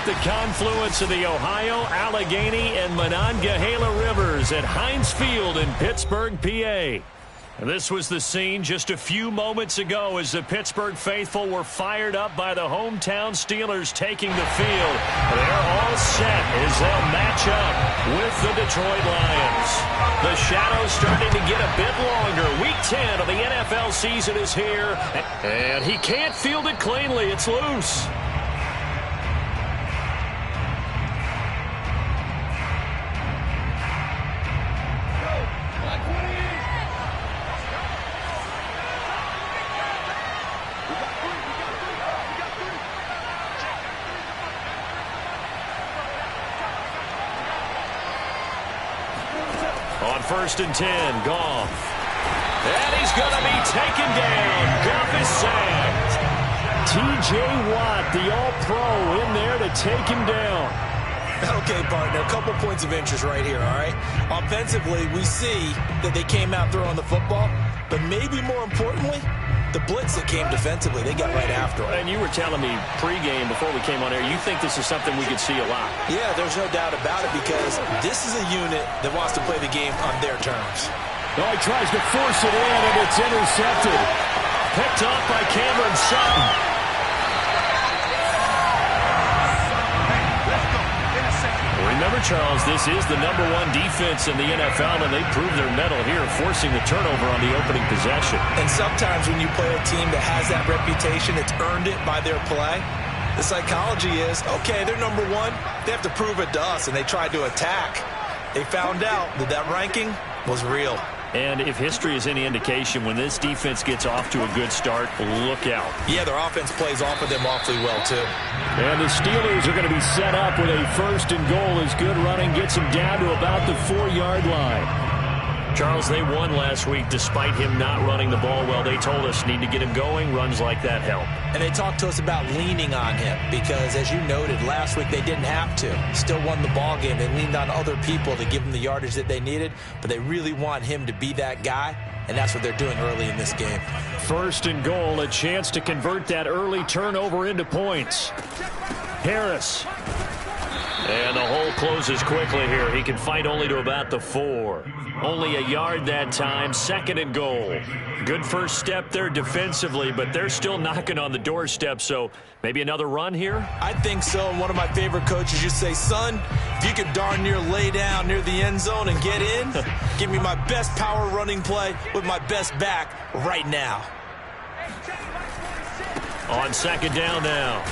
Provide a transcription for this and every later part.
at the confluence of the Ohio, Allegheny, and Monongahela Rivers at Heinz Field in Pittsburgh, PA. This was the scene just a few moments ago as the Pittsburgh faithful were fired up by the hometown Steelers taking the field. They're all set as they'll match up with the Detroit Lions. The shadow's starting to get a bit longer. Week 10 of the NFL season is here, and he can't field it cleanly. It's loose. On 1st and 10, Goff. And he's going to be taken down. Goff is sacked. T.J. Watt, the all-pro, in there to take him down. Okay, partner, a couple points of interest right here, all right? Offensively, we see that they came out throwing the football, but maybe more importantly, the blitz that came defensively, they got right after it. And you were telling me pregame before we came on air, you think this is something we could see a lot. Yeah, there's no doubt about it because this is a unit that wants to play the game on their terms. Oh, he tries to force it in, and it's intercepted. Picked off by Cameron Sutton. Remember, Charles, this is the #1 defense in the NFL, and they proved their mettle here, forcing the turnover on the opening possession. And sometimes when you play a team that has that reputation, it's earned it by their play. The psychology is, okay, they're #1. They have to prove it to us, and they tried to attack. They found out that that ranking was real. And if history is any indication, when this defense gets off to a good start, look out. Yeah, their offense plays off of them awfully well, too. And the Steelers are going to be set up with a 1st and goal as good running gets them down to about the 4-yard line. Charles, they won last week despite him not running the ball well. They told us need to get him going. Runs like that help. And they talked to us about leaning on him because, as you noted, last week they didn't have to. Still won the ball game. They leaned on other people to give them the yardage that they needed, but they really want him to be that guy, and that's what they're doing early in this game. 1st and goal, a chance to convert that early turnover into points. Harris. And the hole closes quickly here. He can fight only to about the 4. Only a yard that time. 2nd and goal. Good first step there defensively, but they're still knocking on the doorstep, so maybe another run here? I think so. And one of my favorite coaches used to say, son, if you could darn near lay down near the end zone and get in, give me my best power running play with my best back right now. On 2nd down now,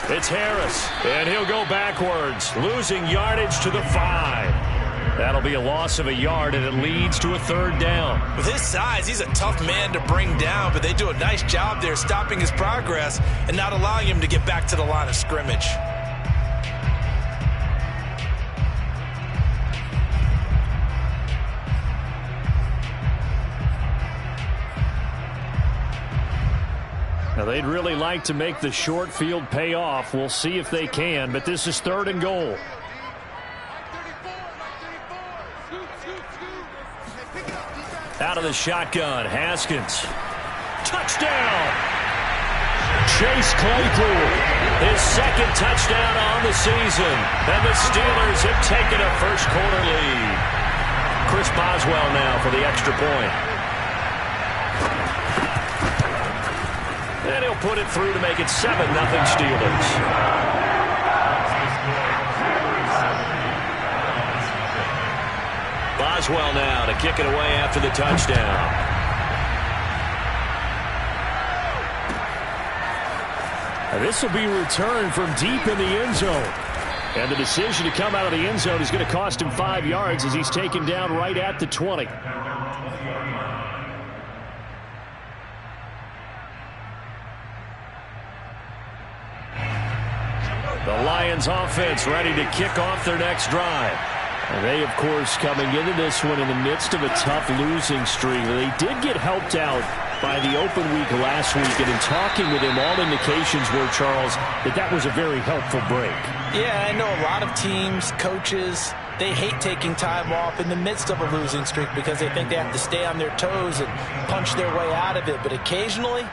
it's Harris, and he'll go backwards, losing yardage to the 5. That'll be a loss of a yard, and it leads to a 3rd down. With his size, he's a tough man to bring down, but they do a nice job there stopping his progress and not allowing him to get back to the line of scrimmage. Now, they'd really like to make the short field pay off. We'll see if they can, but this is 3rd and goal. Out of the shotgun, Haskins. Touchdown! Chase Claypool, his 2nd touchdown on the season. And the Steelers have taken a first-quarter lead. Chris Boswell now for the extra point. And he'll put it through to make it 7-0 Steelers. Boswell now to kick it away after the touchdown. And this will be returned from deep in the end zone. And the decision to come out of the end zone is going to cost him 5 yards as he's taken down right at the 20. The Lions offense ready to kick off their next drive. And they, of course, coming into this one in the midst of a tough losing streak. They did get helped out by the open week last week, and in talking with him, all indications were, Charles, that was a very helpful break. Yeah, I know a lot of teams, coaches, they hate taking time off in the midst of a losing streak because they think they have to stay on their toes and punch their way out of it. But occasionally,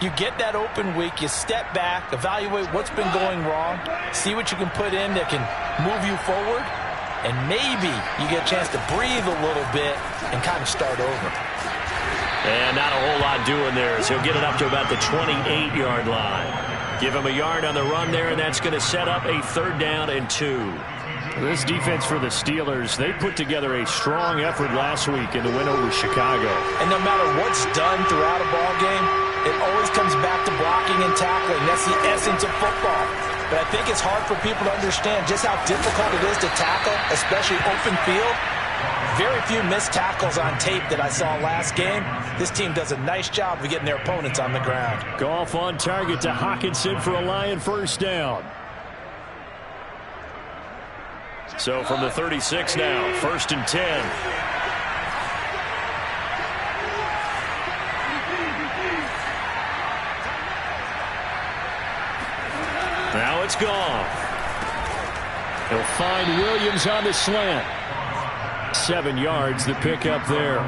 You get that open week, you step back, evaluate what's been going wrong, see what you can put in that can move you forward, and maybe you get a chance to breathe a little bit and kind of start over. And not a whole lot doing there as he'll get it up to about the 28-yard line. Give him a yard on the run there, and that's going to set up a 3rd down and 2. This defense for the Steelers, they put together a strong effort last week in the win over Chicago. And no matter what's done throughout a ball game, it always comes back to blocking and tackling. That's the essence of football. But I think it's hard for people to understand just how difficult it is to tackle, especially open field. Very few missed tackles on tape that I saw last game. This team does a nice job of getting their opponents on the ground. Goff on target to Hockenson for a Lion 1st down. So from the 36 now, 1st and 10. Now it's gone. He'll find Williams on the slant. 7 yards, the pickup there.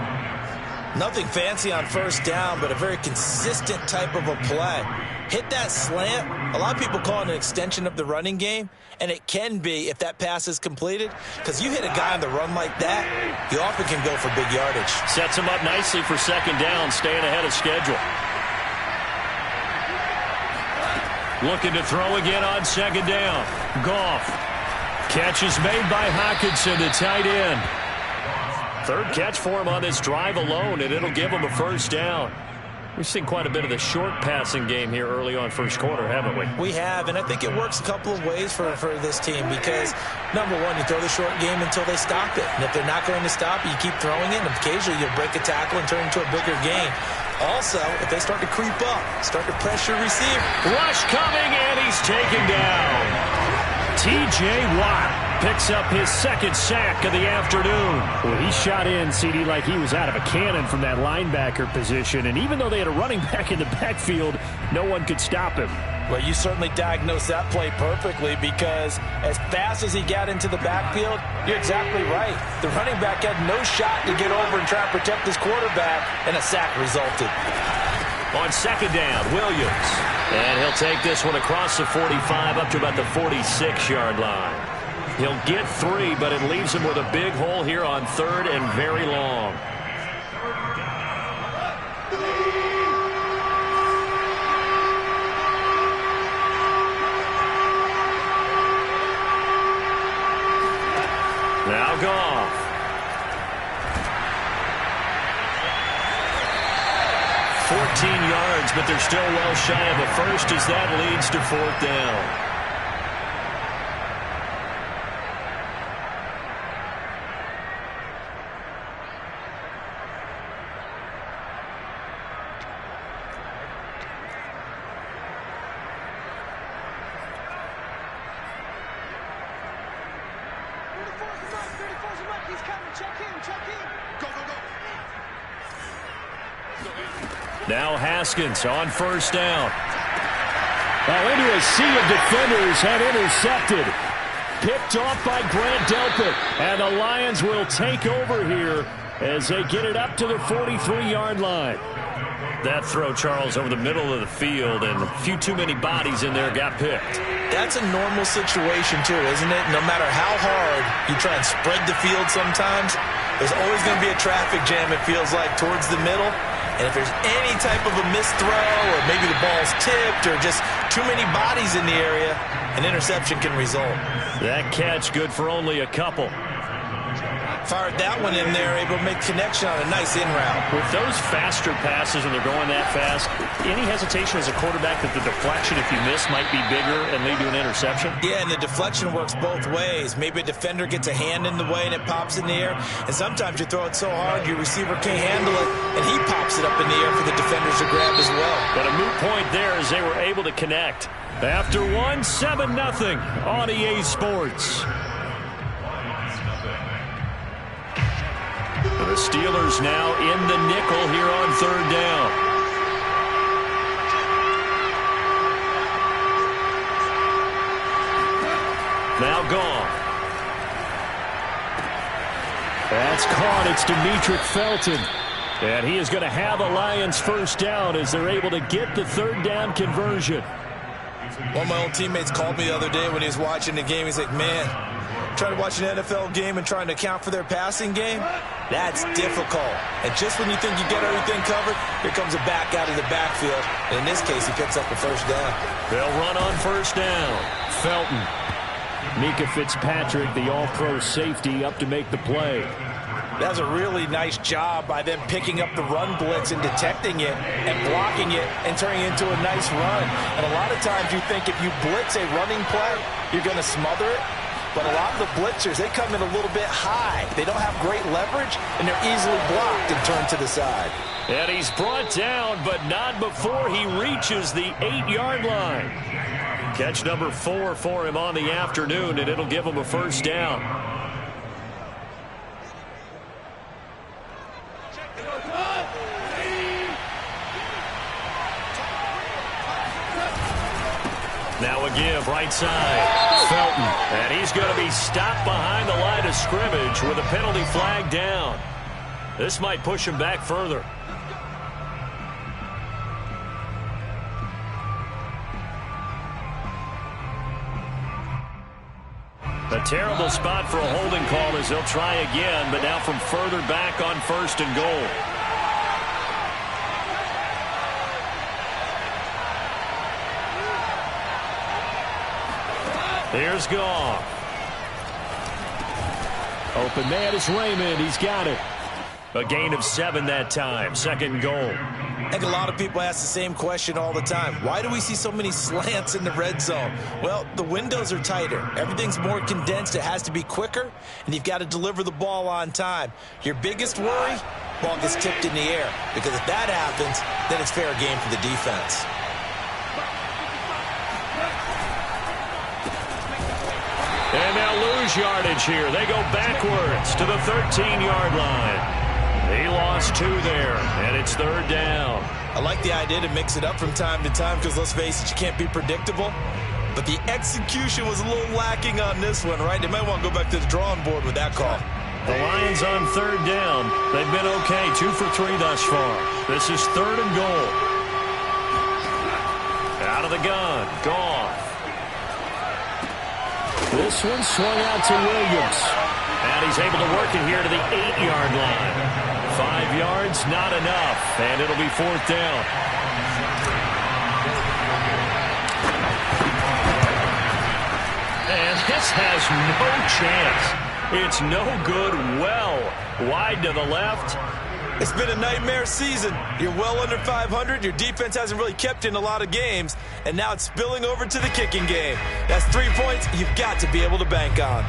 Nothing fancy on 1st down, but a very consistent type of a play. Hit that slant. A lot of people call it an extension of the running game, and it can be if that pass is completed, because you hit a guy on the run like that, you often can go for big yardage. Sets him up nicely for 2nd down, staying ahead of schedule. Looking to throw again on 2nd down. Goff. Catch is made by Hockenson, the tight end. 3rd catch for him on this drive alone, and it'll give him a 1st down. We've seen quite a bit of the short passing game here early on 1st quarter, haven't we? We have, and I think it works a couple of ways for this team because, number one, you throw the short game until they stop it. And if they're not going to stop it, you keep throwing it, and occasionally you'll break a tackle and turn it into a bigger gain. Also, if they start to creep up, start to pressure receiver. Rush coming, and he's taken down. T.J. Watt picks up his 2nd sack of the afternoon. Well, he shot in, CD, like he was out of a cannon from that linebacker position. And even though they had a running back in the backfield, no one could stop him. Well, you certainly diagnosed that play perfectly because as fast as he got into the backfield, you're exactly right. The running back had no shot to get over and try to protect his quarterback, and a sack resulted. On 2nd down, Williams. And he'll take this one across the 45 up to about the 46-yard line. He'll get 3, but it leaves him with a big hole here on 3rd and very long. Now Goff. 14 yards, but they're still well shy of a 1st as that leads to 4th down. Now Haskins on 1st down. Well, into a sea of defenders and intercepted. Picked off by Grant Delpit. And the Lions will take over here as they get it up to the 43-yard line. That throw, Charles, over the middle of the field, and a few too many bodies in there got picked. That's a normal situation, too, isn't it? No matter how hard you try and spread the field sometimes, there's always going to be a traffic jam, it feels like, towards the middle. And if there's any type of a missed throw or maybe the ball's tipped or just too many bodies in the area, an interception can result. That catch good for only a couple. Fired that one in there, able to make connection on a nice in route. With those faster passes and they're going that fast, any hesitation as a quarterback that the deflection, if you miss, might be bigger and lead to an interception? Yeah, and the deflection works both ways. Maybe a defender gets a hand in the way and it pops in the air. And sometimes you throw it so hard your receiver can't handle it, and he pops it up in the air for the defenders to grab as well. But a moot point there as they were able to connect. After one, 7-0 on EA Sports. The Steelers now in the nickel here on 3rd down. Now gone. That's caught. It's Demetric Felton. And he is going to have a Lions first down as they're able to get the third down conversion. One of my old teammates called me the other day when he was watching the game. He's like, man, trying to watch an NFL game and trying to account for their passing game, that's difficult. And just when you think you get everything covered, here comes a back out of the backfield. And in this case, he picks up a first down. They'll run on first down. Felton. Mika Fitzpatrick, the all-pro safety, up to make the play. That was a really nice job by them picking up the run blitz and detecting it and blocking it and turning it into a nice run. And a lot of times you think if you blitz a running play, you're going to smother it. But a lot of the blitzers, they come in a little bit high. They don't have great leverage, and they're easily blocked and turned to the side. And he's brought down, but not before he reaches the 8-yard line. Catch number 4 for him on the afternoon, and it'll give him a first down. Now a give, right side. Felton. And he's going to be stopped behind the line of scrimmage with a penalty flag down. This might push him back further. A terrible spot for a holding call as they'll try again, but now from further back on first and goal. Here's Goff. Open man is Raymond. He's got it. A gain of 7 that time. Second goal. I think a lot of people ask the same question all the time. Why do we see so many slants in the red zone? Well, the windows are tighter. Everything's more condensed. It has to be quicker, and you've got to deliver the ball on time. Your biggest worry? Ball gets tipped in the air. Because if that happens, then it's fair game for the defense. And they'll lose yardage here. They go backwards to the 13-yard line. He lost 2 there, and it's third down. I like the idea to mix it up from time to time because, let's face it, you can't be predictable. But the execution was a little lacking on this one, right? They might want to go back to the drawing board with that call. The Lions on third down. They've been okay, 2 for 3 thus far. This is third and goal. Out of the gun, Goff. This one swung out to Williams. And he's able to work it here to the 8-yard line. 5 yards, not enough. And it'll be fourth down. And this has no chance. It's no good. Well wide to the left. It's been a nightmare season. You're well under 500. Your defense hasn't really kept in a lot of games. And now it's spilling over to the kicking game. That's 3 points you've got to be able to bank on.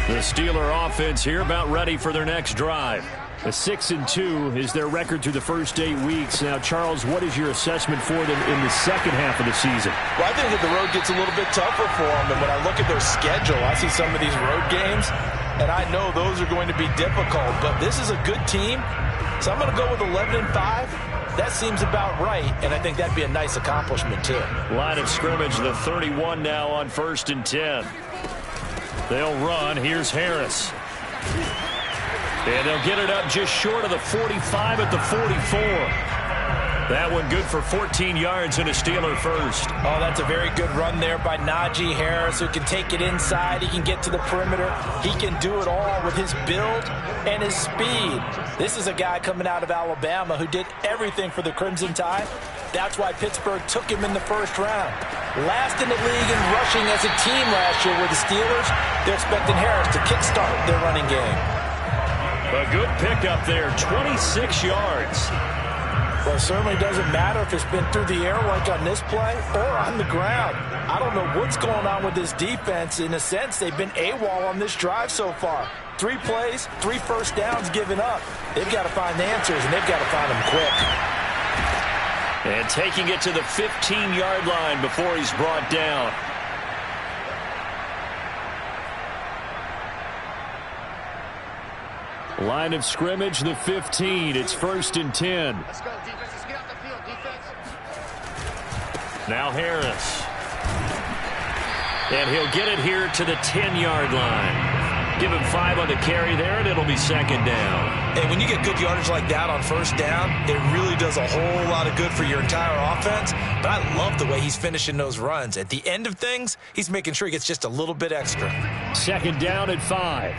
The Steeler offense here about ready for their next drive. A 6-2 is their record through the first 8 weeks. Now, Charles, what is your assessment for them in the second half of the season? Well, I think that the road gets a little bit tougher for them. And when I look at their schedule, I see some of these road games, and I know those are going to be difficult. But this is a good team, so I'm going to go with 11-5. That seems about right, and I think that'd be a nice accomplishment, too. Line of scrimmage, the 31 now on 1st and 10. They'll run. Here's Harris. And they'll get it up just short of the 45 at the 44. That one good for 14 yards and a Steeler first. Oh, that's a very good run there by Najee Harris, who can take it inside. He can get to the perimeter. He can do it all with his build and his speed. This is a guy coming out of Alabama who did everything for the Crimson Tide. That's why Pittsburgh took him in the first round. Last in the league in rushing as a team last year were the Steelers. They're expecting Harris to kickstart their running game. A good pickup there, 26 yards. Well, it certainly doesn't matter if it's been through the air like on this play or on the ground. I don't know what's going on with this defense. In a sense, they've been AWOL on this drive so far. 3 plays, 3 first downs given up. They've got to find the answers, and they've got to find them quick. And taking it to the 15-yard line before he's brought down. Line of scrimmage, the 15. It's 1st and 10. Let's go, defense. Let's get out the field, defense. Now Harris. And he'll get it here to the 10-yard line. Give him 5 on the carry there, and it'll be second down. And when you get good yardage like that on first down, it really does a whole lot of good for your entire offense. But I love the way he's finishing those runs. At the end of things, he's making sure he gets just a little bit extra. Second down at 5.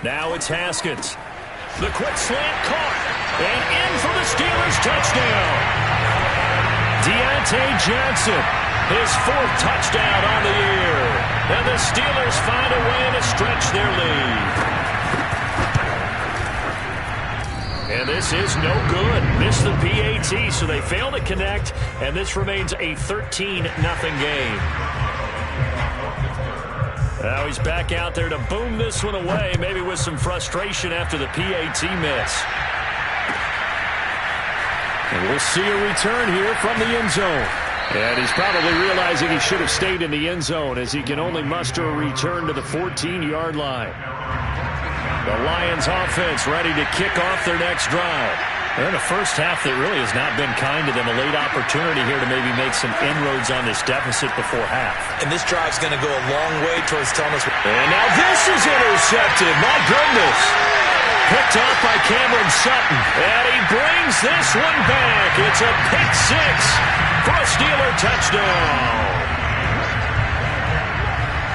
Now it's Haskins. The quick slant caught. And in for the Steelers touchdown. DET Johnson, his 4th touchdown on the year. And the Steelers find a way to stretch their lead. And this is no good. Missed the PAT, so they fail to connect. And this remains a 13-0 game. Now he's back out there to boom this one away, maybe with some frustration after the PAT miss. And we'll see a return here from the end zone. And he's probably realizing he should have stayed in the end zone as he can only muster a return to the 14-yard line. The Lions offense ready to kick off their next drive. They're in a first half that really has not been kind to them. A late opportunity here to maybe make some inroads on this deficit before half. And this drive's going to go a long way towards telling us. And now this is intercepted. My goodness. Picked off by Cameron Sutton. And he brings this one back. It's a pick 6 for a Steeler touchdown.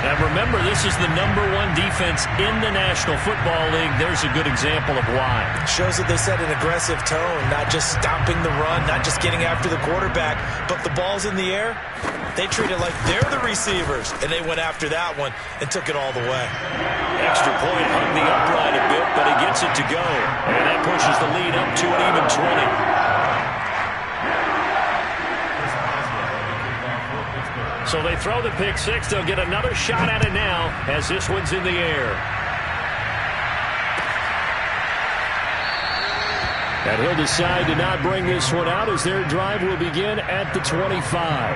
And remember, this is the #1 defense in the National Football League. There's a good example of why. Shows that they set an aggressive tone, not just stopping the run, not just getting after the quarterback, but the ball's in the air. They treat it like they're the receivers, and they went after that one and took it all the way. Extra point hung the upright a bit, but he gets it to go. And that pushes the lead up to an even 20. So they throw the pick 6. They'll get another shot at it now as this one's in the air. And he'll decide to not bring this one out as their drive will begin at the 25.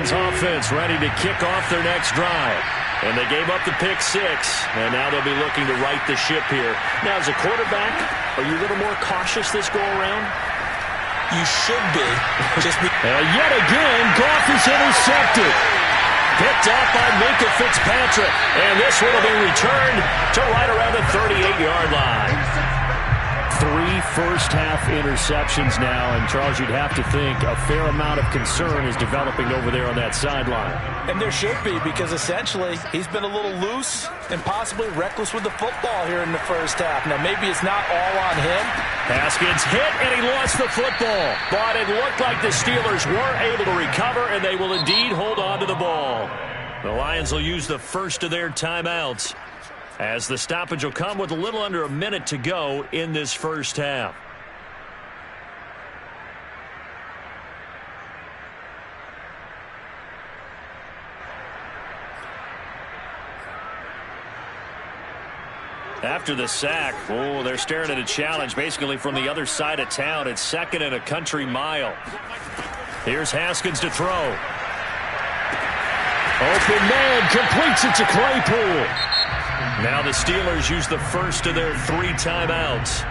Offense ready to kick off their next drive. And they gave up the pick 6, and now they'll be looking to right the ship here. Now, as a quarterback, are you a little more cautious this go-around? You should be. And yet again, Goff is intercepted. Picked off by Minka Fitzpatrick. And this one will be returned to right around the 38-yard line. 3 first-half interceptions now, and Charles, you'd have to think a fair amount of concern is developing over there on that sideline. And there should be, because essentially he's been a little loose and possibly reckless with the football here in the first half. Now, maybe it's not all on him. Haskins hit, and he lost the football. But it looked like the Steelers were able to recover, and they will indeed hold on to the ball. The Lions will use the first of their timeouts, as the stoppage will come with a little under a minute to go in this first half. After the sack, they're staring at a challenge basically from the other side of town. It's 2nd and a country mile. Here's Haskins to throw. Open man, completes it to Claypool. Now the Steelers use the first of their 3 timeouts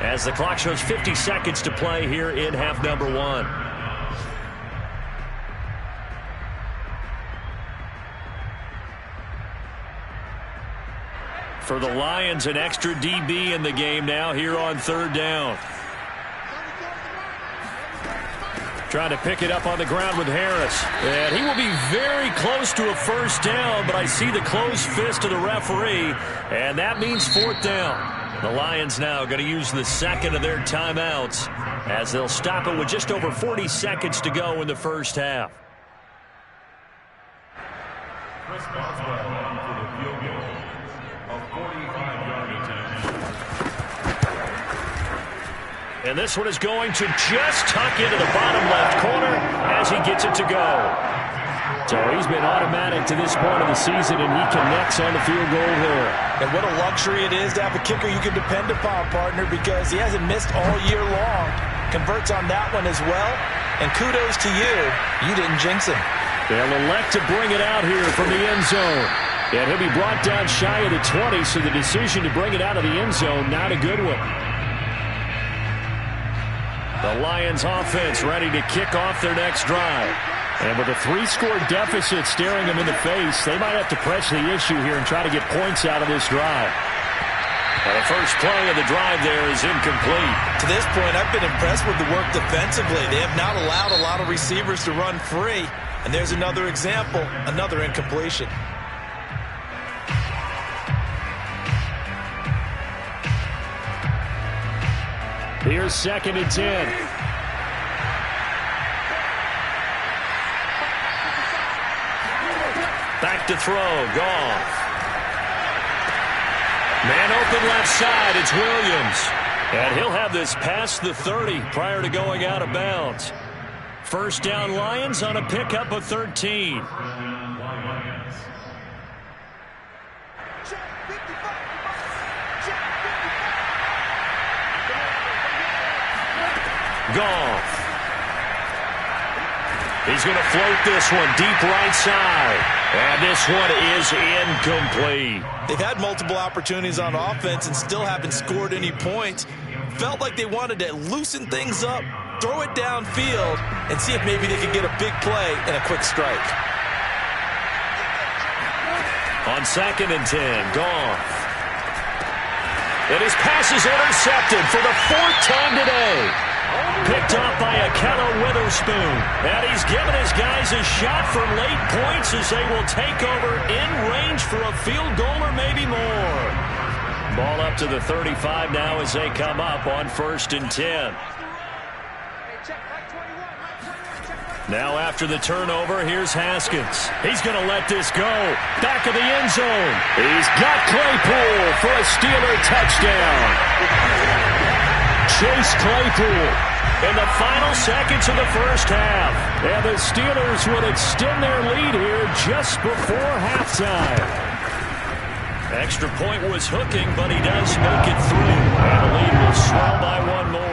as the clock shows 50 seconds to play here in half number 1. For the Lions, an extra DB in the game now here on 3rd down. Trying to pick it up on the ground with Harris. And he will be very close to a first down, but I see the closed fist of the referee, and that means 4th down. The Lions now going to use the 2nd of their timeouts as they'll stop it with just over 40 seconds to go in the first half. And this one is going to just tuck into the bottom left corner as he gets it to go. So he's been automatic to this point of the season, and he connects on the field goal there. And what a luxury it is to have a kicker you can depend upon, partner, because he hasn't missed all year long. Converts on that one as well. And kudos to you. You didn't jinx him. They'll elect to bring it out here from the end zone. And he'll be brought down shy of the 20, so the decision to bring it out of the end zone, not a good one. The Lions offense ready to kick off their next drive. And with a 3-score deficit staring them in the face, they might have to press the issue here and try to get points out of this drive. Well, the first play of the drive there is incomplete. To this point, I've been impressed with the work defensively. They have not allowed a lot of receivers to run free. And there's another example, another incompletion. Here's 2nd and 10. Back to throw, Goff. Man open left side, it's Williams. And he'll have this past the 30 prior to going out of bounds. First down Lions on a pickup of 13. Goff. He's going to float this one deep right side. And this one is incomplete. They've had multiple opportunities on offense and still haven't scored any points. Felt like they wanted to loosen things up, throw it downfield, and see if maybe they could get a big play and a quick strike. On 2nd and 10, Goff. And his pass is intercepted for the 4th time today. Picked off by Akello Witherspoon. And he's given his guys a shot for late points as they will take over in range for a field goal or maybe more. Ball up to the 35 now as they come up on 1st and 10. Now after the turnover, here's Haskins. He's going to let this go. Back of the end zone. He's got Claypool for a Steeler touchdown. Chase Claypool in the final seconds of the first half. And the Steelers would extend their lead here just before halftime. Extra point was hooking, but he does make it through. And the lead will swell by one more.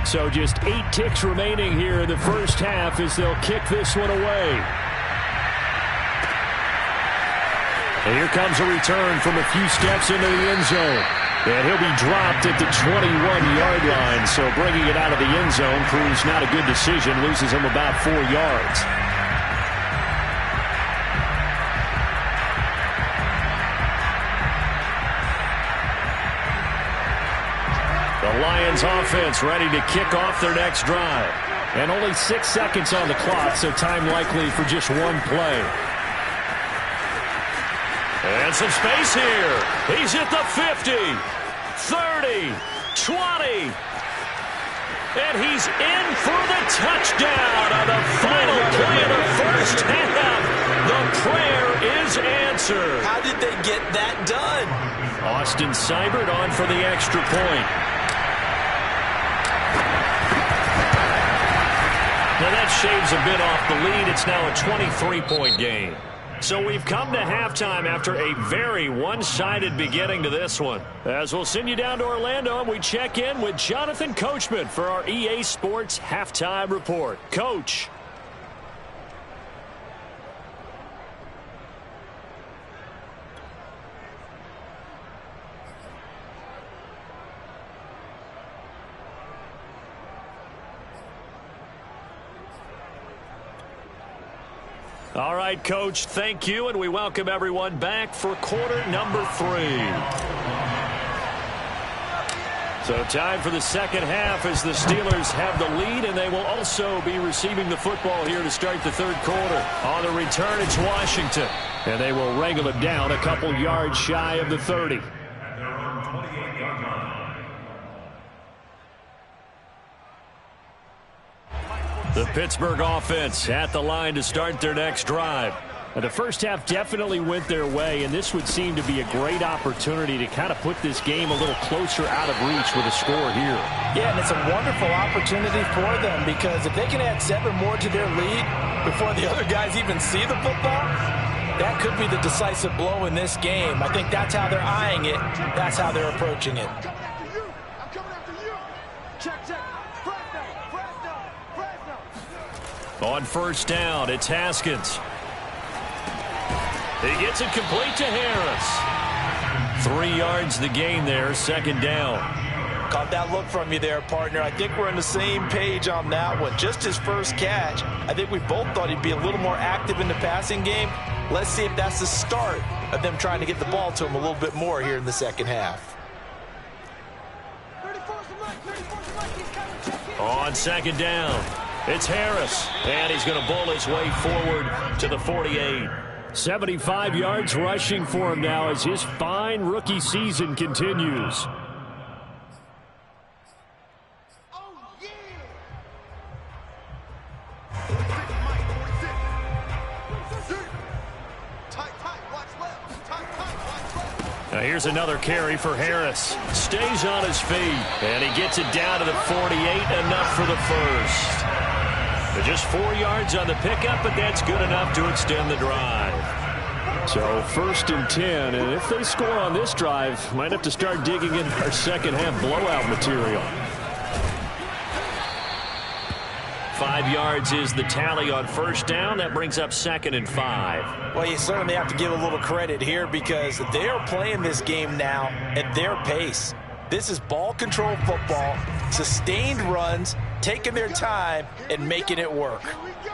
So just 8 ticks remaining here in the first half as they'll kick this one away. And here comes a return from a few steps into the end zone. And he'll be dropped at the 21-yard line. So bringing it out of the end zone proves not a good decision. Loses him about 4 yards. The Lions offense ready to kick off their next drive. And only 6 seconds on the clock, so time likely for just one play. And some space here. He's at the 50, 30, 20. And he's in for the touchdown on the final play of the first half. The prayer is answered. How did they get that done? Austin Seibert on for the extra point. Now that shaves a bit off the lead. It's now a 23-point game. So we've come to halftime after a very one-sided beginning to this one. As we'll send you down to Orlando, and we check in with Jonathan Coachman for our EA Sports Halftime Report. Coach. All right, Coach, thank you, and we welcome everyone back for quarter number 3. So time for the second half as the Steelers have the lead, and they will also be receiving the football here to start the third quarter. On the return, it's Washington, and they will wrangle it down a couple yards shy of the 30. The Pittsburgh offense at the line to start their next drive. The first half definitely went their way, and this would seem to be a great opportunity to kind of put this game a little closer out of reach with a score here. Yeah, and it's a wonderful opportunity for them, because if they can add 7 more to their lead before the other guys even see the football, that could be the decisive blow in this game. I think that's how they're eyeing it. That's how they're approaching it. I'm coming after you. Check. Fresno. On first down, it's Haskins. He gets it complete to Harris. 3 yards the gain there, second down. Caught that look from you there, partner. I think we're on the same page on that one. Just his first catch. I think we both thought he'd be a little more active in the passing game. Let's see if that's the start of them trying to get the ball to him a little bit more here in the second half. On second down, it's Harris. And he's going to bowl his way forward to the 48. 75 yards rushing for him now as his fine rookie season continues. Now here's another carry for Harris. Stays on his feet, and he gets it down to the 48, enough for the first. But just 4 yards on the pickup, but that's good enough to extend the drive. So first and 10, and if they score on this drive, might have to start digging in our second half blowout material. 5 yards is the tally on first down. That brings up 2nd and 5. Well, you certainly have to give a little credit here, because they are playing this game now at their pace. This is ball control football, sustained runs, taking their time and making it work. Here we go.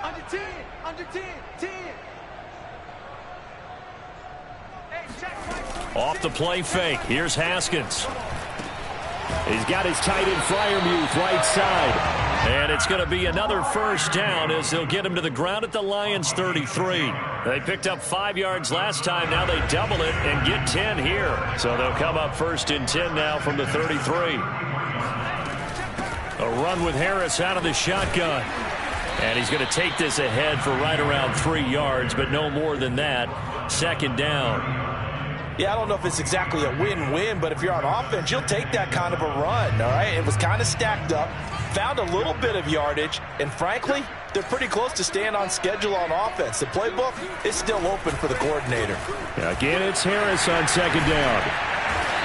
Under 10. 10. Hey, check right. Off the play fake. Here's Haskins. He's got his tight end Freiermuth right side. And it's going to be another first down as they'll get him to the ground at the Lions 33. They picked up 5 yards last time. Now they double it and get 10 here. So they'll come up first and 10 now from the 33. A run with Harris out of the shotgun. And he's going to take this ahead for right around 3 yards, but no more than that. Second down. Yeah, I don't know if it's exactly a win-win, but if you're on offense, you'll take that kind of a run, all right? It was kind of stacked up, found a little bit of yardage, and frankly, they're pretty close to staying on schedule on offense. The playbook is still open for the coordinator. Again, it's Harris on second down.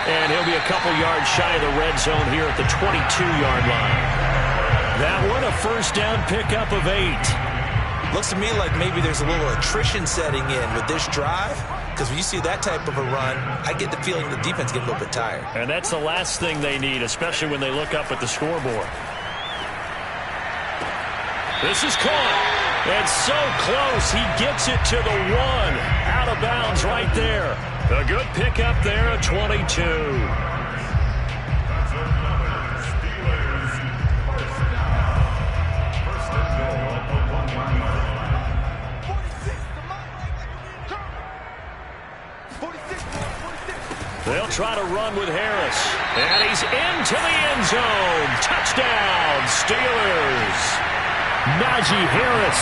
And he'll be a couple yards shy of the red zone here at the 22-yard line. That one, a first down pickup of 8. Looks to me like maybe there's a little attrition setting in with this drive, because when you see that type of a run, I get the feeling the defense gets a little bit tired. And that's the last thing they need, especially when they look up at the scoreboard. This is caught. And so close, he gets it to the 1. Out of bounds right there. A good pickup there at 22. They'll try to run with Harris. And he's into the end zone. Touchdown, Steelers. Najee Harris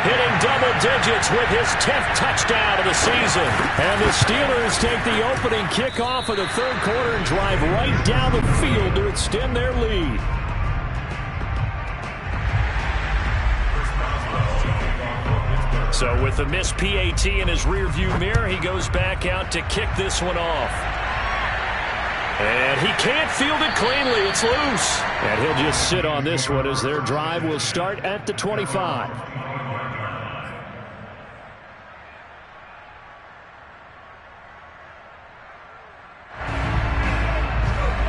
hitting double digits with his 10th touchdown of the season. And the Steelers take the opening kickoff of the third quarter and drive right down the field to extend their lead. So with the missed PAT in his rearview mirror, he goes back out to kick this one off. And he can't field it cleanly. It's loose. And he'll just sit on this one as their drive will start at the 25.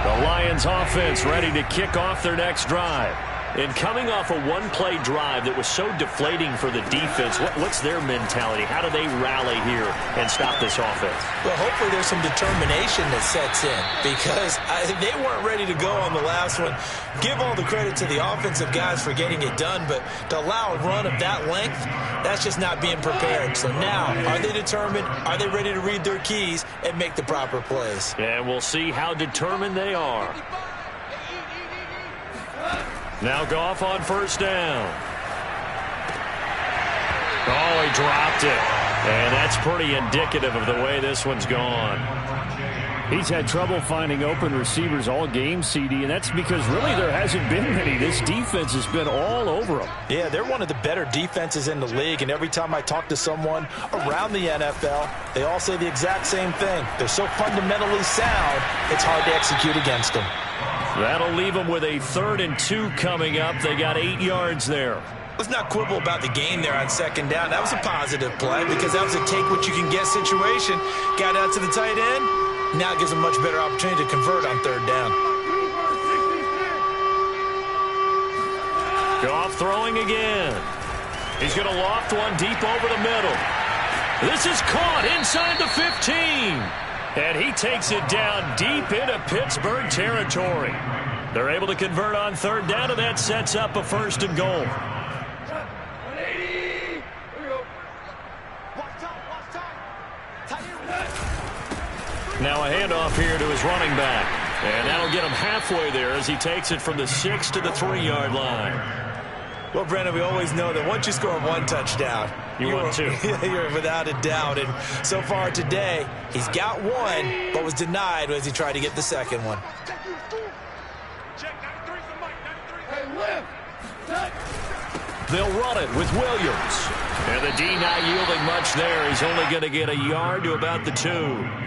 The Lions offense ready to kick off their next drive. And coming off a one-play drive that was so deflating for the defense, what's their mentality? How do they rally here and stop this offense? Well, hopefully there's some determination that sets in, because they weren't ready to go on the last one. Give all the credit to the offensive guys for getting it done, but to allow a run of that length, that's just not being prepared. So now, are they determined? Are they ready to read their keys and make the proper plays? And we'll see how determined they are. Now Goff on first down. Oh, he dropped it. And that's pretty indicative of the way this one's gone. He's had trouble finding open receivers all game, CD, and that's because really there hasn't been many. This defense has been all over them. Yeah, they're one of the better defenses in the league, and every time I talk to someone around the NFL, they all say the exact same thing. They're so fundamentally sound, it's hard to execute against them. That'll leave them with a 3rd and 2 coming up. They got 8 yards there. Let's not quibble about the game there on second down. That was a positive play because that was a take-what-you-can-get situation. Got out to the tight end. Now it gives them a much better opportunity to convert on 3rd down. Goff throwing again. He's going to loft one deep over the middle. This is caught inside the 15. And he takes it down deep into Pittsburgh territory. They're able to convert on 3rd down, and that sets up a 1st and goal. Now a handoff here to his running back. And that'll get him halfway there as he takes it from the 6 to the 3-yard line. Well, Brendan, we always know that once you score 1 touchdown, you want 2. You're without a doubt. And so far today, he's got 1, but was denied as he tried to get the 2nd one. They'll run it with Williams. And the D not yielding much there. He's only going to get a yard to about the 2.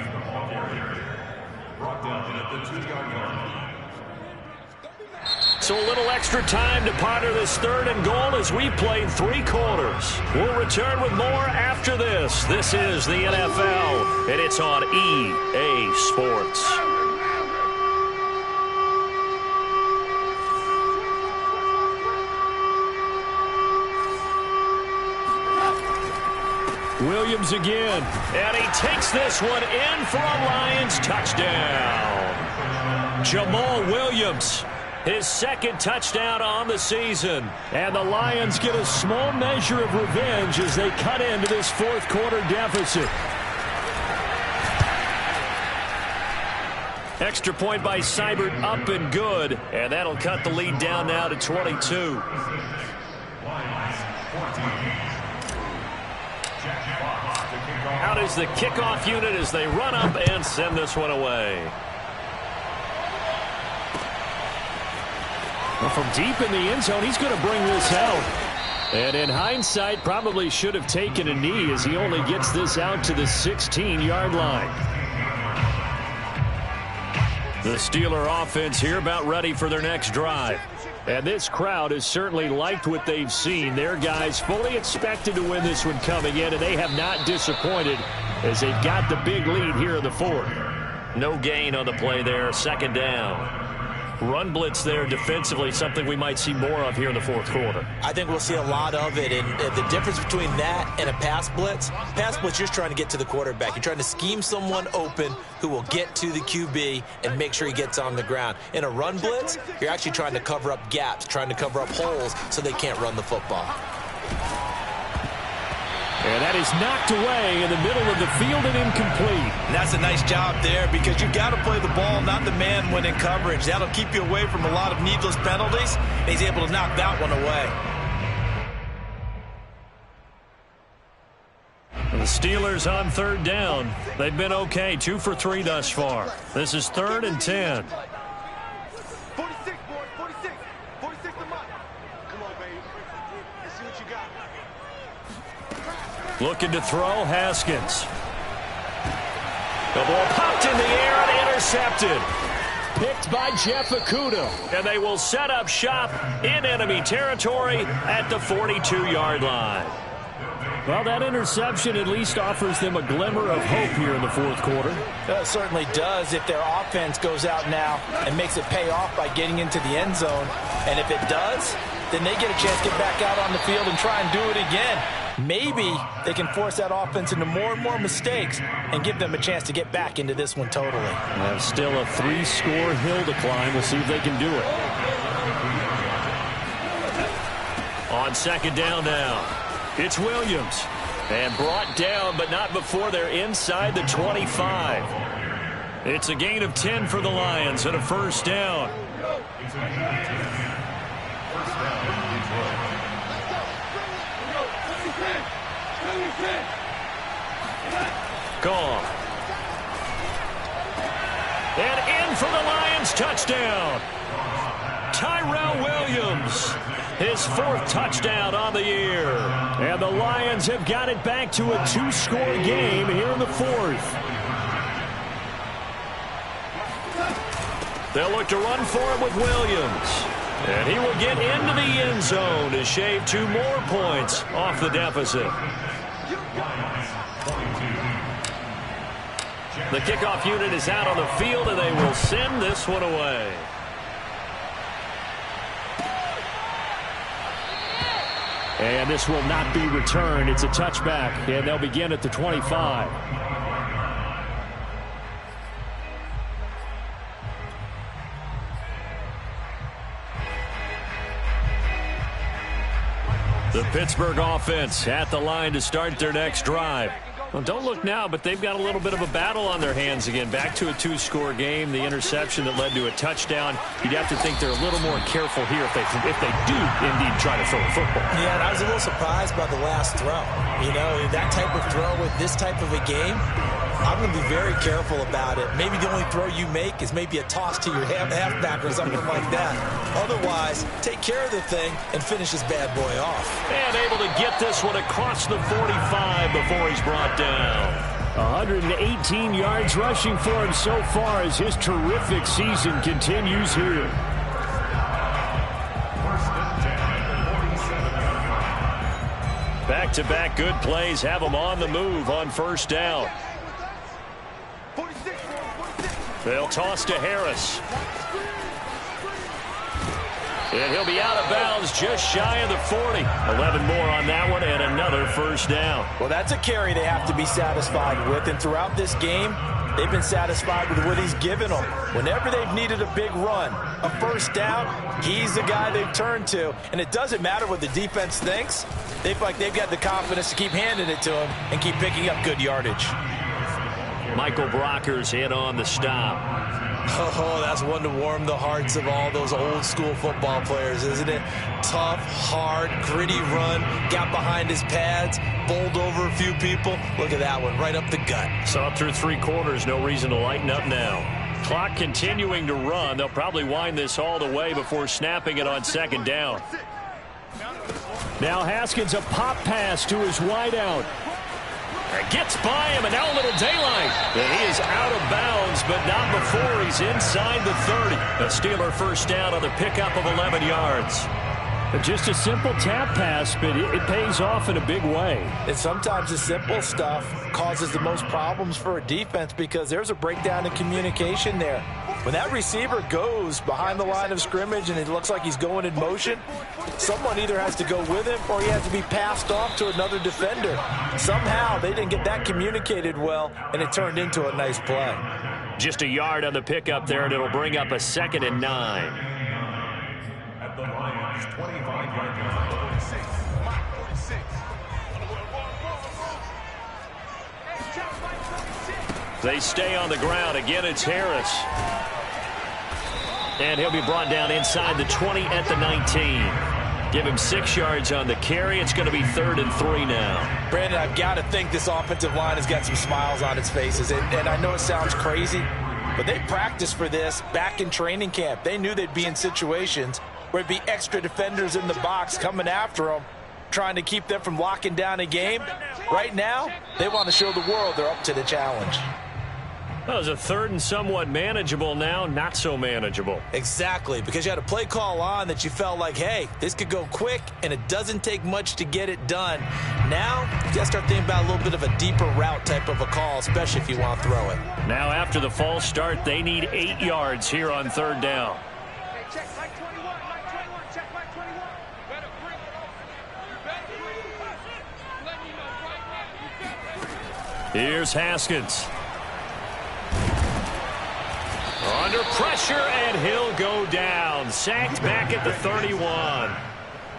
So a little extra time to ponder this 3rd and goal as we played 3 quarters. We'll return with more after this. This is the NFL, and it's on EA Sports. Williams again, and he takes this one in for a Lions touchdown. Jamal Williams, his 2nd touchdown on the season. And the Lions get a small measure of revenge as they cut into this 4th quarter deficit. Extra point by Seibert up and good, and that'll cut the lead down now to 22. Out is the kickoff unit as they run up and send this one away. Well, from deep in the end zone, he's going to bring this out. And in hindsight, probably should have taken a knee as he only gets this out to the 16-yard line. The Steeler offense here about ready for their next drive. And this crowd has certainly liked what they've seen. Their guys fully expected to win this one coming in, and they have not disappointed as they've got the big lead here in the 4th. No gain on the play there, 2nd down. Run blitz there defensively, something we might see more of here in the 4th quarter. I think we'll see a lot of it, and the difference between that and a pass blitz, you're just trying to get to the quarterback. You're trying to scheme someone open who will get to the QB and make sure he gets on the ground. In a run blitz, you're actually trying to cover up gaps, trying to cover up holes so they can't run the football. And that is knocked away in the middle of the field and incomplete. And that's a nice job there because you've got to play the ball, not the man when in coverage. That'll keep you away from a lot of needless penalties. And he's able to knock that one away. The Steelers on 3rd down. They've been okay, 2 for 3 thus far. This is 3rd and 10. 46, boys, 46. 46 to Mike. Come on, baby. Let's see what you got. Looking to throw, Haskins. The ball popped in the air and intercepted. Picked by Jeff Okudah. And they will set up shop in enemy territory at the 42-yard line. Well, that interception at least offers them a glimmer of hope here in the 4th quarter. It certainly does if their offense goes out now and makes it pay off by getting into the end zone. And if it does, then they get a chance to get back out on the field and try and do it again. Maybe they can force that offense into more and more mistakes and give them a chance to get back into this one totally. That's still a 3-score hill to climb. We'll see if they can do it. On 2nd down now, it's Williams. And brought down, but not before they're inside the 25. It's a gain of 10 for the Lions and a 1st down. Gone. And in for the Lions touchdown. Tyrell Williams, his 4th touchdown on the year. And the Lions have got it back to a 2-score game here in the 4th. They'll look to run for it with Williams. And he will get into the end zone to shave 2 more points off the deficit. The kickoff unit is out on the field, and they will send this one away. And this will not be returned. It's a touchback, and they'll begin at the 25. The Pittsburgh offense at the line to start their next drive. Well, don't look now, but they've got a little bit of a battle on their hands again. Back to a 2-score game. The interception that led to a touchdown. You'd have to think they're a little more careful here if they do indeed try to throw a football. Yeah, and I was a little surprised by the last throw. You know, that type of throw with this type of a game, I'm going to be very careful about it. Maybe the only throw you make is maybe a toss to your halfback or something like that. Otherwise, take care of the thing and finish this bad boy off. And able to get this one across the 45 before he's brought down. 118 yards rushing for him so far as his terrific season continues here. Back-to-back good plays have him on the move on first down. They'll toss to Harris. And he'll be out of bounds just shy of the 40. 11 more on that one and another first down. Well, that's a carry they have to be satisfied with. And throughout this game, they've been satisfied with what he's given them. Whenever they've needed a big run, a first down, he's the guy they've turned to. And it doesn't matter what the defense thinks. They feel like they've got the confidence to keep handing it to him and keep picking up good yardage. Michael Brocker's in on the stop. Oh, that's one to warm the hearts of all those old school football players, isn't it? Tough, hard, gritty run, got behind his pads, bowled over a few people. Look at that one, right up the gut. So up through 3 quarters, no reason to lighten up now. Clock continuing to run. They'll probably wind this all the way before snapping it on second down. Now Haskins, a pop pass to his wideout. Gets by him, and now a little daylight. And he is out of bounds, but not before he's inside the 30. A Steeler first down on the pickup of 11 yards. Just a simple tap pass, but it pays off in a big way. And sometimes the simple stuff causes the most problems for a defense because there's a breakdown in communication there. When that receiver goes behind the line of scrimmage and it looks like he's going in motion, someone either has to go with him or he has to be passed off to another defender. Somehow they didn't get that communicated well, and it turned into a nice play. Just a yard on the pickup there, and it'll bring up a 2nd and 9. At the Lions, 25-yard line, 46. They stay on the ground. Again, it's Harris. And he'll be brought down inside the 20 at the 19. Give him 6 yards on the carry. It's going to be 3rd and 3 now. Brandon, I've got to think this offensive line has got some smiles on its faces. And I know it sounds crazy, but they practiced for this back in training camp. They knew they'd be in situations where it'd be extra defenders in the box coming after them, trying to keep them from locking down a game. Right now, they want to show the world they're up to the challenge. That was a 3rd and somewhat manageable, now not so manageable. Exactly, because you had a play call on that you felt like, hey, this could go quick, and it doesn't take much to get it done. Now, you got to start thinking about a little bit of a deeper route type of a call, especially if you want to throw it. Now, after the false start, they need 8 yards here on 3rd down. Check Mike 21, Mike 21, check Mike 21. Better bring it over. Better bring it over. Let me know right now. Here's Haskins. Under pressure, and he'll go down. Sacked back at the 31.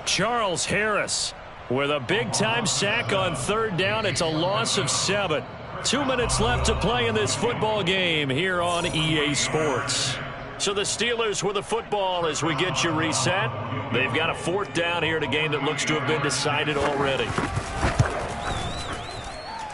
Charles Harris with a big-time sack on 3rd down. It's a loss of 7. 2 minutes left to play in this football game here on EA Sports. So the Steelers with the football as we get you reset. They've got a 4th down here in a game that looks to have been decided already.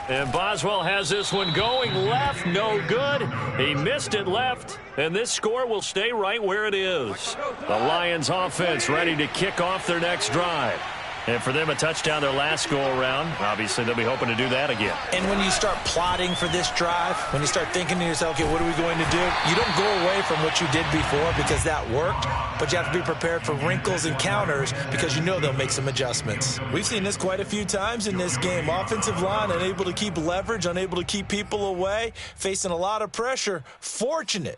And Boswell has this one going left, no good. He missed it left, and this score will stay right where it is. The Lions offense ready to kick off their next drive. And for them, a touchdown their last go-around. Obviously, they'll be hoping to do that again. And when you start plotting for this drive, when you start thinking to yourself, okay, what are we going to do? You don't go away from what you did before because that worked, but you have to be prepared for wrinkles and counters because you know they'll make some adjustments. We've seen this quite a few times in this game. Offensive line unable to keep leverage, unable to keep people away, facing a lot of pressure. Fortunate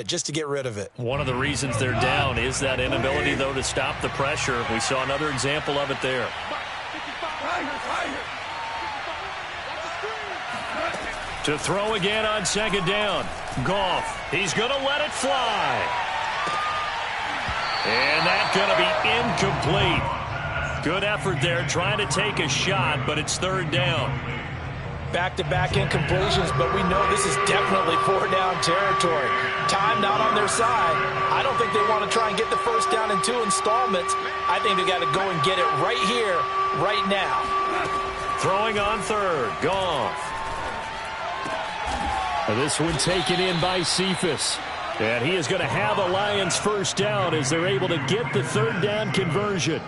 just to get rid of it. One of the reasons they're down is that inability, though, to stop the pressure. We saw another example of it there. To throw again on second down. Goff, he's going to let it fly. And that's going to be incomplete. Good effort there trying to take a shot, but it's third down. Back-to-back incompletions, but we know this is definitely four-down territory. Time not on their side. I don't think they want to try and get the first down in 2 installments. I think they got to go and get it right here, right now. Throwing on third, Goff. This one taken in by Cephas. And he is going to have a Lions first down as they're able to get the third down conversion.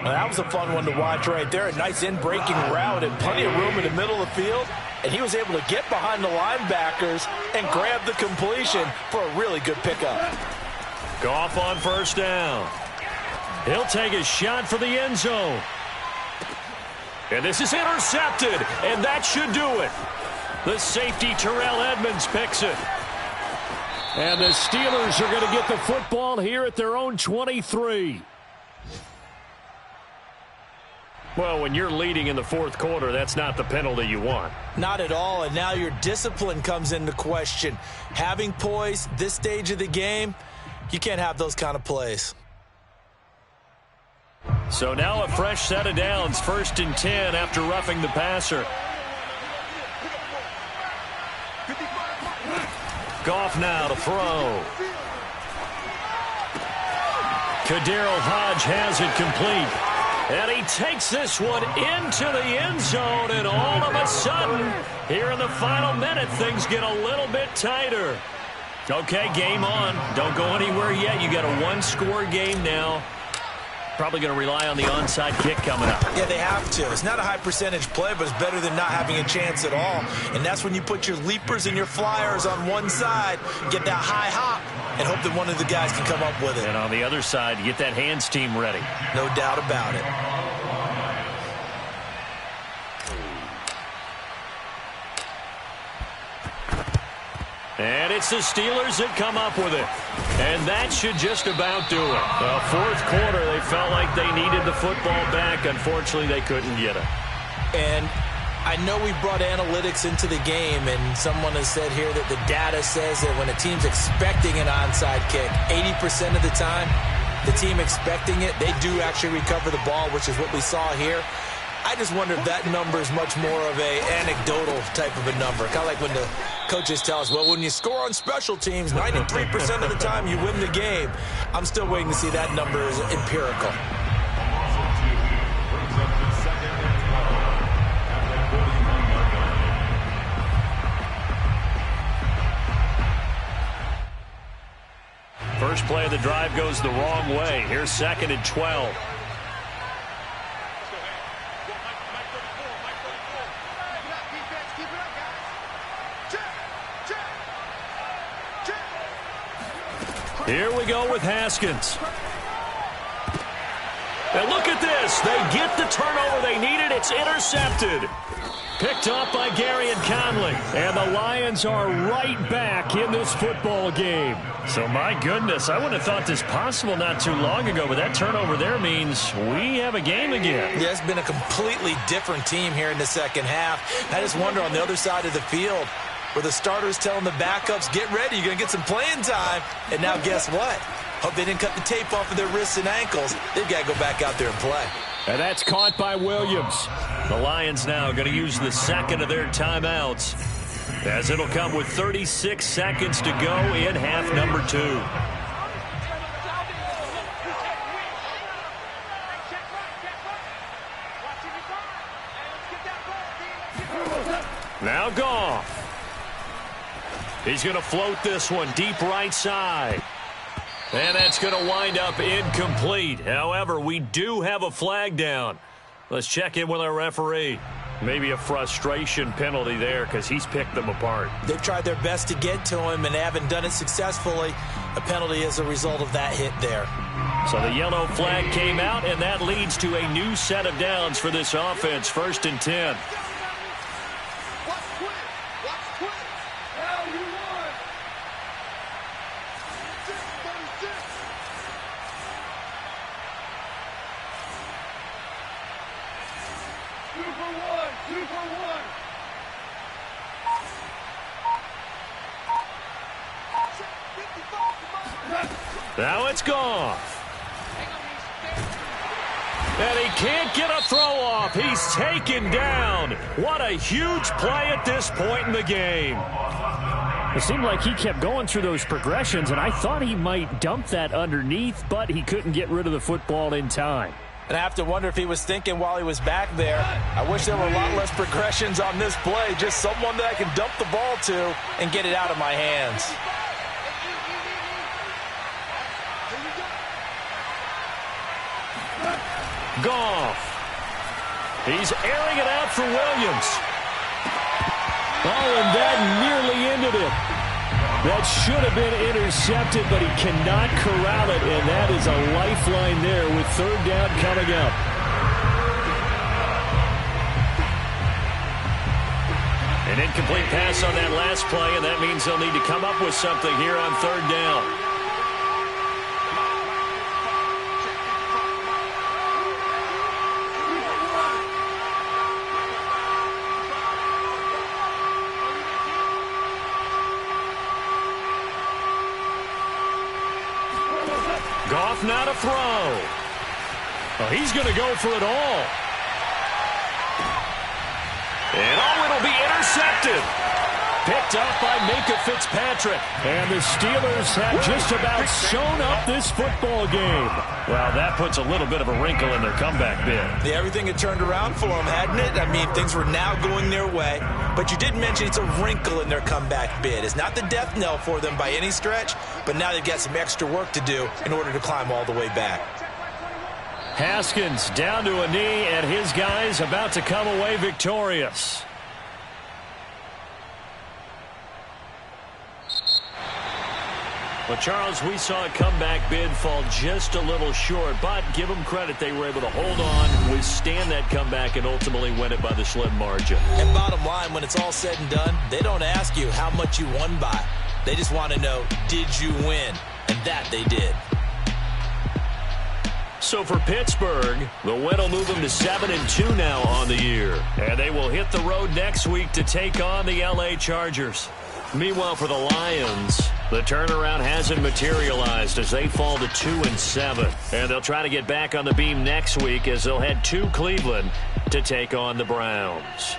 Well, that was a fun one to watch right there. A nice in-breaking route and plenty of room in the middle of the field. And he was able to get behind the linebackers and grab the completion for a really good pickup. Goff on first down. He'll take a shot for the end zone. And this is intercepted, and that should do it. The safety, Terrell Edmonds, picks it. And the Steelers are going to get the football here at their own 23. Well, when you're leading in the fourth quarter, that's not the penalty you want. Not at all, and now your discipline comes into question. Having poise this stage of the game, you can't have those kind of plays. So now a fresh set of downs, 1st and 10 after roughing the passer. Goff now to throw. Kaderl Hodge has it complete. And he takes this one into the end zone, and all of a sudden, here in the final minute, things get a little bit tighter. Okay, game on. Don't go anywhere yet. You got a one-score game now. Probably going to rely on the onside kick coming up. Yeah, they have to. It's not a high percentage play, but it's better than not having a chance at all. And that's when you put your leapers and your flyers on one side, get that high hop, and hope that one of the guys can come up with it. And on the other side, get that hands team ready. No doubt about it. And it's the Steelers that come up with it. And that should just about do it. The fourth quarter, they felt like they needed the football back. Unfortunately, they couldn't get it. And I know we brought analytics into the game, and someone has said here that the data says that when a team's expecting an onside kick, 80% of the time, the team expecting it, they do actually recover the ball, which is what we saw here. I just wonder if that number is much more of a anecdotal type of a number. Kind of like when the coaches tell us, well, when you score on special teams, 93% of the time you win the game. I'm still waiting to see that number is empirical. First play of the drive goes the wrong way. Here's 2nd and 12. Here we go with Haskins. And look at this. They get the turnover they needed. It's intercepted. Picked up by Gary and Conley. And the Lions are right back in this football game. So, my goodness, I wouldn't have thought this possible not too long ago, but that turnover there means we have a game again. Yeah, it's been a completely different team here in the second half. I just wonder on the other side of the field, where the starters telling the backups, get ready, you're going to get some playing time. And now guess what? Hope they didn't cut the tape off of their wrists and ankles. They've got to go back out there and play. And that's caught by Williams. The Lions now going to use the second of their timeouts, as it'll come with 36 seconds to go in half number 2. Now Goff. He's going to float this one deep right side. And that's going to wind up incomplete. However, we do have a flag down. Let's check in with our referee. Maybe a frustration penalty there because he's picked them apart. They've tried their best to get to him and haven't done it successfully. A penalty as a result of that hit there. So the yellow flag came out, and that leads to a new set of downs for this offense. 1st and 10. Watch quick. Watch quick. Hell, you won. 6-36. Two for one. 2 for 1. Now it's Goff. And he can't get a throw off. He's taken down. What a huge play at this point in the game. It seemed like he kept going through those progressions, and I thought he might dump that underneath, but he couldn't get rid of the football in time. And I have to wonder if he was thinking while he was back there, I wish there were a lot less progressions on this play. Just someone that I can dump the ball to and get it out of my hands. Goff. He's airing it out for Williams. Oh, and that nearly ended it. That should have been intercepted, but he cannot corral it, and that is a lifeline there with 3rd down coming up. An incomplete pass on that last play, and that means they'll need to come up with something here on 3rd down. Goff now to throw. Oh, he's going to go for it all. And it'll be intercepted. Picked up by Minkah Fitzpatrick. And the Steelers have just about sewn up this football game. Well, that puts a little bit of a wrinkle in their comeback bid. Yeah, everything had turned around for them, hadn't it? I mean, things were now going their way. But you did mention it's a wrinkle in their comeback bid. It's not the death knell for them by any stretch, but now they've got some extra work to do in order to climb all the way back. Haskins down to a knee, and his guys about to come away victorious. Well, Charles, we saw a comeback bid fall just a little short, but give them credit. They were able to hold on, withstand that comeback, and ultimately win it by the slim margin. And bottom line, when it's all said and done, they don't ask you how much you won by. They just want to know, did you win? And that they did. So for Pittsburgh, the win will move them to 7-2 now on the year. And they will hit the road next week to take on the LA Chargers. Meanwhile, for the Lions, the turnaround hasn't materialized as they fall to 2-7. And they'll try to get back on the beam next week as they'll head to Cleveland to take on the Browns.